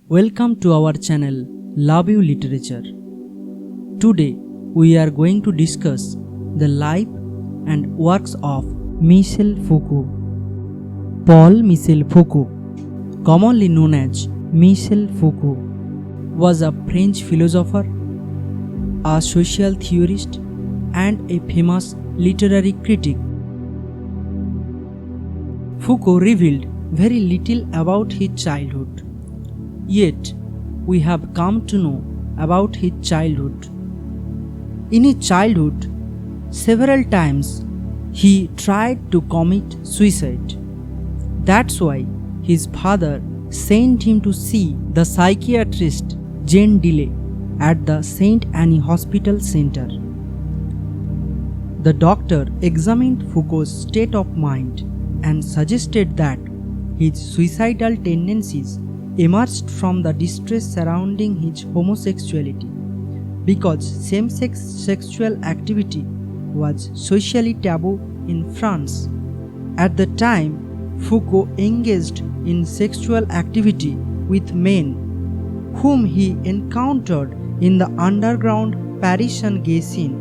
Welcome to our channel Love You Literature. Today we are going to discuss the life and works of Michel Foucault. Paul Michel Foucault, commonly known as Michel Foucault, was a French philosopher, a social theorist, and a famous literary critic. Foucault revealed very little about his childhood, yet we have come to know about his childhood. In his childhood, several times he tried to commit suicide. That's why his father sent him to see the psychiatrist Jean Delay at the Saint Anne Hospital Center. The doctor examined Foucault's state of mind and suggested that his suicidal tendencies emerged from the distress surrounding his homosexuality, because same-sex sexual activity was socially taboo in France. At the time, Foucault engaged in sexual activity with men whom he encountered in the underground Parisian gay scene.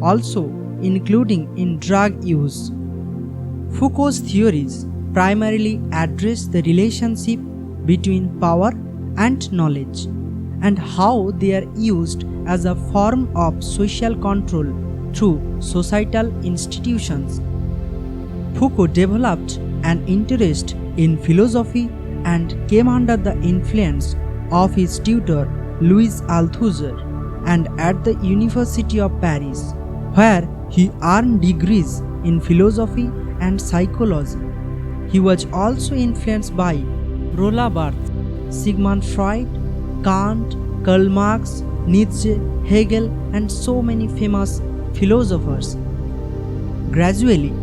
Also including in drug use. Foucault's theories primarily address the relationship between power and knowledge and how they are used as a form of social control through societal institutions. Foucault developed an interest in philosophy and came under the influence of his tutor Louis Althusser and at the University of Paris, where he earned degrees in philosophy and psychology. He was also influenced by Roland Barthes, Sigmund Freud, Kant, Karl Marx, Nietzsche, Hegel, and so many famous philosophers. Gradually,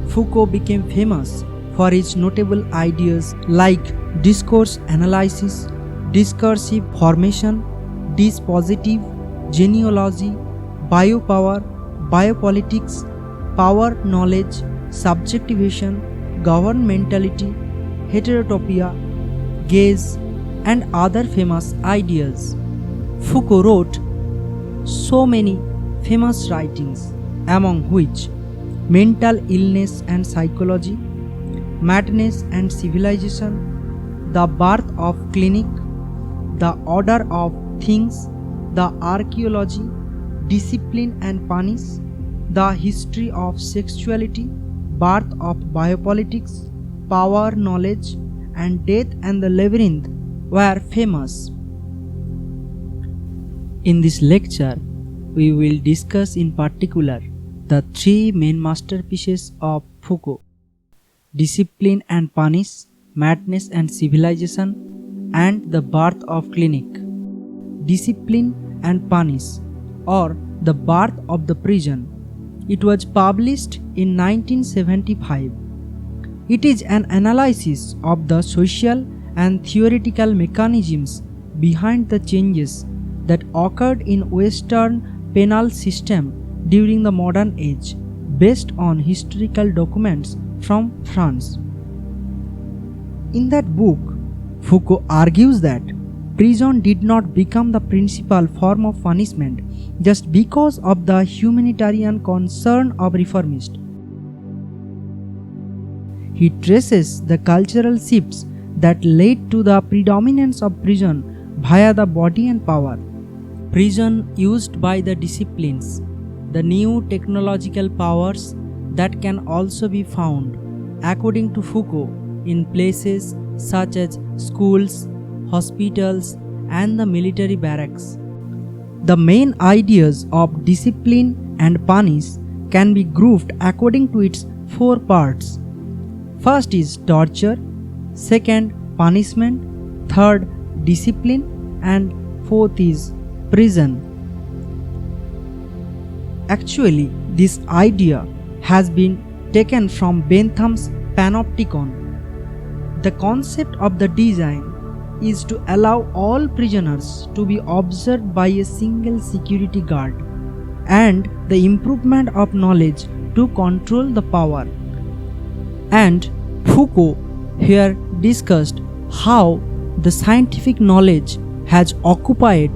Foucault became famous for his notable ideas like discourse analysis, discursive formation, dispositive, genealogy, biopower, biopolitics, power knowledge, subjectivation, governmentality, heterotopia, gaze, and other famous ideas. Foucault wrote so many famous writings, among which Mental Illness and Psychology, Madness and Civilization, The Birth of Clinic, The Order of Things, The Archaeology, Discipline and Punish, The History of Sexuality, Birth of Biopolitics, Power, Knowledge, and Death and the Labyrinth were famous. In this lecture, we will discuss in particular the three main masterpieces of Foucault: Discipline and Punish, Madness and Civilization, and The Birth of Clinic. Discipline and Punish, or The Birth of the Prison. It was published in 1975. It is an analysis of the social and theoretical mechanisms behind the changes that occurred in Western penal system during the modern age, based on historical documents from France. In that book, Foucault argues that prison did not become the principal form of punishment just because of the humanitarian concern of reformists. He traces the cultural shifts that led to the predominance of prison via the body and power. Prison used by the disciplines, the new technological powers that can also be found, according to Foucault, in places such as schools, hospitals, and the military barracks. The main ideas of discipline and punish can be grouped according to its four parts. First is torture, second punishment, third discipline, and fourth is prison. Actually, this idea has been taken from Bentham's Panopticon. The concept of the design is to allow all prisoners to be observed by a single security guard, and the improvement of knowledge to control the power. And Foucault here discussed how the scientific knowledge has occupied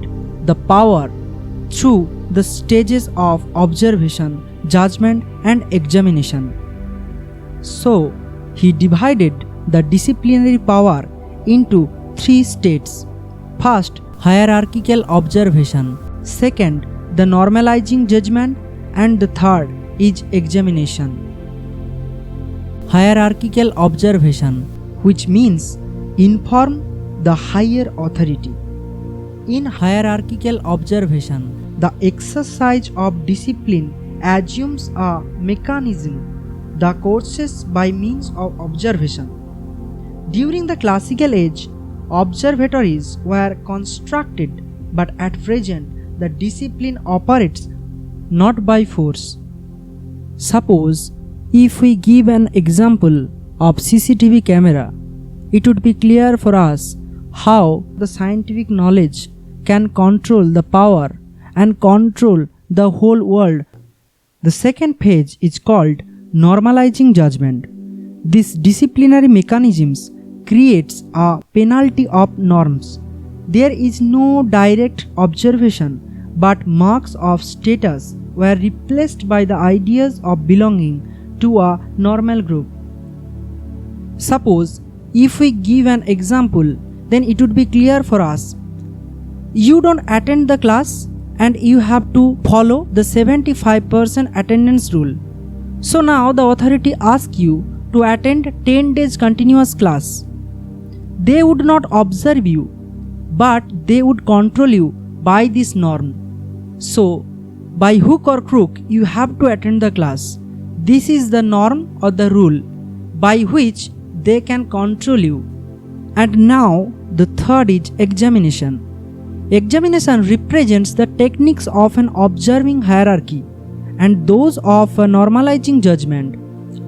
the power through the stages of observation, judgment, and examination. So, he divided the disciplinary power into three states. First, hierarchical observation. Second, the normalizing judgment. And the third is examination. Hierarchical observation, which means inform the higher authority. In hierarchical observation, the exercise of discipline assumes a mechanism, the courses by means of observation. During the classical age, observatories were constructed, but at present the discipline operates not by force. Suppose if we give an example of CCTV camera, it would be clear for us how the scientific knowledge can control the power and control the whole world. The second phase is called normalizing judgment. This disciplinary mechanisms creates a penalty of norms. There is no direct observation, but marks of status were replaced by the ideas of belonging to a normal group. Suppose if we give an example, then it would be clear for us. You don't attend the class and you have to follow the 75% attendance rule. So now the authority asks you to attend 10 days continuous class. They would not observe you, but they would control you by this norm. So, by hook or crook, you have to attend the class. This is the norm or the rule by which they can control you. And now, the third is examination. Examination represents the techniques of an observing hierarchy and those of a normalizing judgment,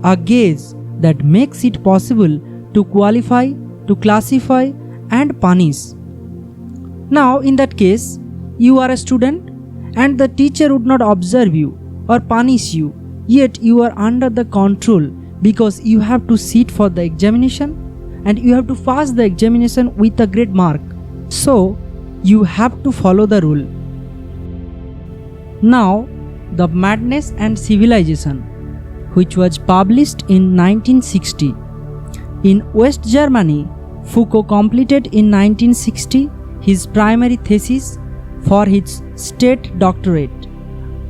a gaze that makes it possible to qualify, to classify, and punish. Now, in that case, you are a student and the teacher would not observe you or punish you, yet you are under the control because you have to sit for the examination and you have to pass the examination with a great mark. So, you have to follow the rule. Now, The Madness and Civilization, which was published in 1960. In West Germany, Foucault completed in 1960 his primary thesis for his state doctorate.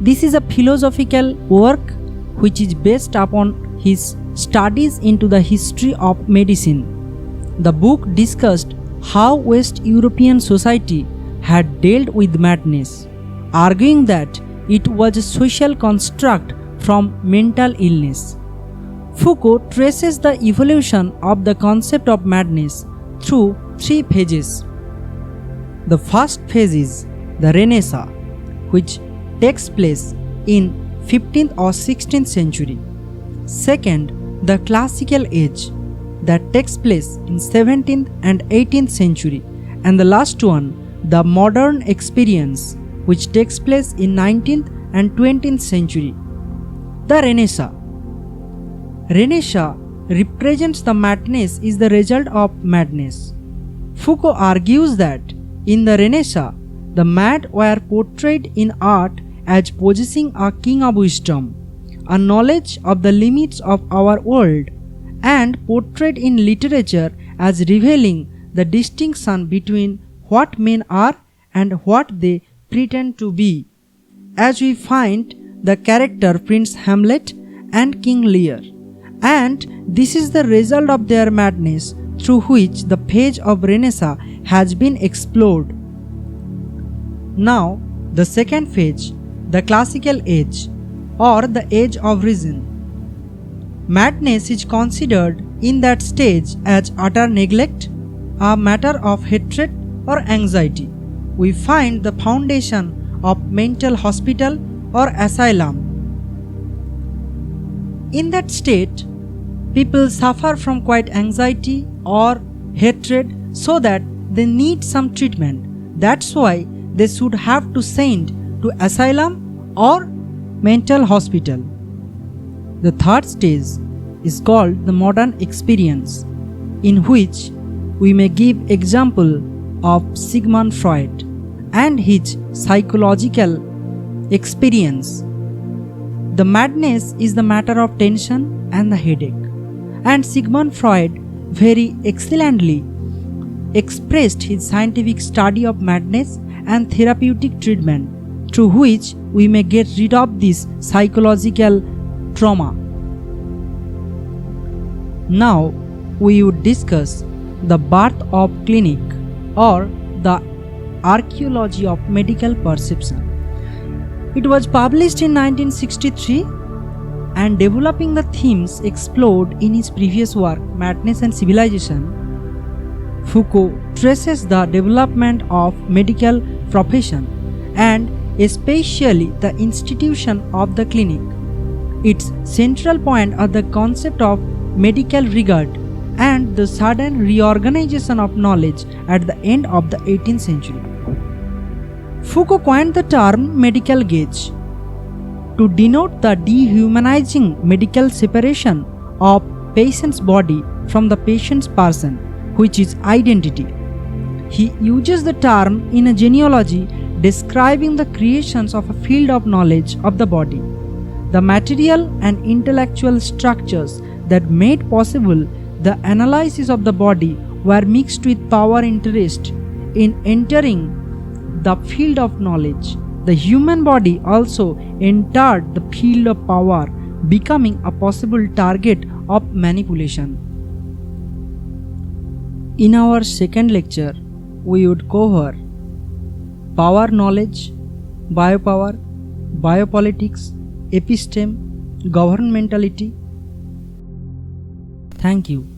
This is a philosophical work which is based upon his studies into the history of medicine. The book discussed how West European society had dealt with madness, arguing that it was a social construct from mental illness. Foucault traces the evolution of the concept of madness through three phases. The first phase is the Renaissance, which takes place in 15th or 16th century. Second, the Classical Age, that takes place in 17th and 18th century. And the last one, the Modern Experience, which takes place in 19th and 20th century. The Renaissance. Renaissance represents the madness is the result of madness. Foucault argues that in the Renaissance, the mad were portrayed in art as possessing a king of wisdom, a knowledge of the limits of our world, and portrayed in literature as revealing the distinction between what men are and what they pretend to be, as we find the character Prince Hamlet and King Lear. And this is the result of their madness through which the phase of Renaissance has been explored. Now, the second phase, the Classical Age, or the Age of Reason. Madness is considered in that stage as utter neglect, a matter of hatred or anxiety. We find the foundation of mental hospital or asylum. In that state, people suffer from quite anxiety or hatred so that they need some treatment. That's why they should have to send to asylum or mental hospital. The third stage is called the modern experience. in which we may give example of Sigmund Freud and his psychological experience. The madness is the matter of tension and the headache, and Sigmund Freud very excellently expressed his scientific study of madness and therapeutic treatment through which we may get rid of this psychological trauma. Now we would discuss the birth of clinic or the archaeology of medical perception. It was published in 1963 and developing the themes explored in his previous work Madness and Civilization. Foucault traces the development of medical profession and especially the institution of the clinic. Its central point are the concept of medical regard and the sudden reorganization of knowledge at the end of the 18th century. Foucault coined the term medical gaze to denote the dehumanizing medical separation of patient's body from the patient's person, which is identity. He uses the term in a genealogy describing the creations of a field of knowledge of the body, the material and intellectual structures that made possible the analysis of the body were mixed with power interest in entering the field of knowledge. The human body also entered the field of power, becoming a possible target of manipulation. In our second lecture, we would cover power knowledge, biopower, biopolitics, episteme, governmentality. Thank you.